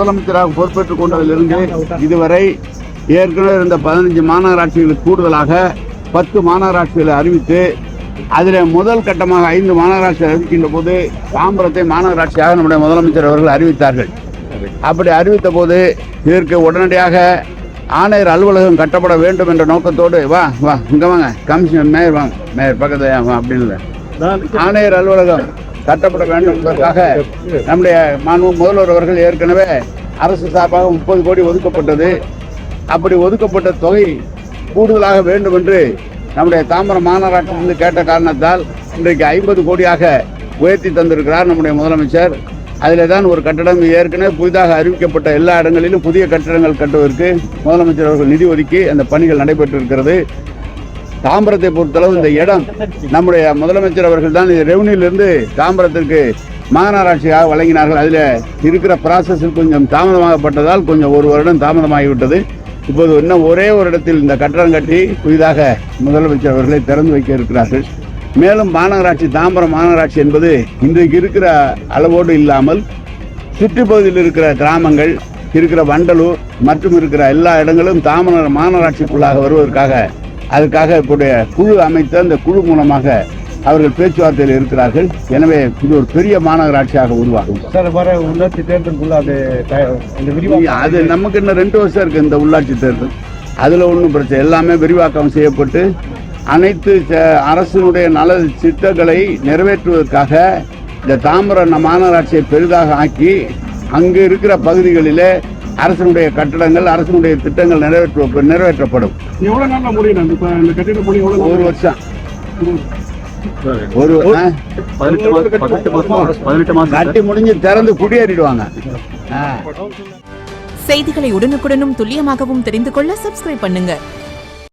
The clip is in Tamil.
முதலமைச்சராக பொறுப்பேற்றுக் கொண்டதிலிருந்து இதுவரை ஏற்கனவே இருந்த 15 மாநகராட்சிகளுக்கு கூடுதலாக 10 மாநகராட்சிகளை அறிவித்து அதில் முதல் கட்டமாக 5 மாநகராட்சி அறிவிக்கின்ற போது தாம்பரத்தை மாநகராட்சியாக நம்முடைய முதலமைச்சர் அவர்கள் அறிவித்தார்கள். அப்படி அறிவித்த போது இதற்கு உடனடியாக ஆணையர் அலுவலகம் கட்டப்பட வேண்டும் என்ற நோக்கத்தோடு இங்க வாங்க கமிஷனர் மேயர் வாங்க மேயர் பக்கத்தில் அப்படின்னு இல்லை, ஆணையர் அலுவலகம் கட்டப்பட வேண்டும் என்பதற்காக நம்முடைய மாண்பு முதல்வர் அவர்கள் ஏற்கனவே அரசு சார்பாக 30 கோடி ஒதுக்கப்பட்டது. அப்படி ஒதுக்கப்பட்ட தொகை கூடுதலாக வேண்டும் என்று நம்முடைய தாம்பரம் மாநகராட்சியிலிருந்து கேட்ட காரணத்தால் இன்றைக்கு 50 கோடியாக உயர்த்தி தந்திருக்கிறார் நம்முடைய முதலமைச்சர். அதில் தான் ஒரு கட்டடம் ஏற்கனவே புதிதாக அறிவிக்கப்பட்ட எல்லா இடங்களிலும் புதிய கட்டடங்கள் கட்டுவதற்கு முதலமைச்சர் அவர்கள் நிதி ஒதுக்கி அந்த பணிகள் நடைபெற்று இருக்கிறது. தாம்பரத்தை பொறுத்தளவு இந்த இடம் நம்முடைய முதலமைச்சர் அவர்கள் தான் ரெவன்யூலிருந்து தாம்பரத்திற்கு மாநகராட்சியாக வழங்கினார்கள். அதில் இருக்கிற ப்ராசஸில் கொஞ்சம் தாமதமாகப்பட்டதால் கொஞ்சம் ஒரு வருடம் தாமதமாகிவிட்டது. இப்போது இன்னும் ஒரே ஒரு இடத்தில் இந்த கட்டடம் கட்டி புதிதாக முதலமைச்சர் அவர்களை திறந்து வைக்க இருக்கிறார்கள். மேலும் மாநகராட்சி தாம்பரம் மாநகராட்சி என்பது இன்றைக்கு இருக்கிற அளவோடு இல்லாமல் சுற்றுப்பகுதியில் இருக்கிற கிராமங்கள் இருக்கிற வண்டலூர் மற்றும் இருக்கிற எல்லா இடங்களும் தாம்பரம் மாநகராட்சிக்குள்ளாக வருவதற்காக அதுக்காக இப்போடைய குழு அமைத்து அந்த குழு மூலமாக அவர்கள் பேச்சுவார்த்தையில் இருக்கிறார்கள். எனவே இது ஒரு பெரிய மாநகராட்சியாக உருவாகும். உள்ளாட்சி தேர்தலுக்குள்ள அது நமக்கு இன்னும் 2 வருஷம் இருக்கு இந்த உள்ளாட்சி தேர்தல். அதுல ஒன்றும் பிரச்சனை, எல்லாமே விரிவாக்கம் செய்யப்பட்டு அனைத்து அரசினுடைய நல திட்டங்களை நிறைவேற்றுவதற்காக இந்த தாம்பரம் மாநகராட்சியை பெரிதாக ஆக்கி அங்கு இருக்கிற பகுதிகளிலே அரசினுடைய கட்டடங்கள் அரசினுடைய திட்டங்கள் நிறைவேற்றப்படும். எவ்வளவு நாள்ல முடியும் இந்த கட்டிட பணி? ஒரு வருஷம், ஒரு 18 மாசம் கட்டி முடிஞ்சு திறந்து குடியேறிடுவாங்க. செய்திகளை உடனுக்குடனும் துல்லியமாகவும் தெரிந்து கொள்ள சப்ஸ்கிரைப் பண்ணுங்க.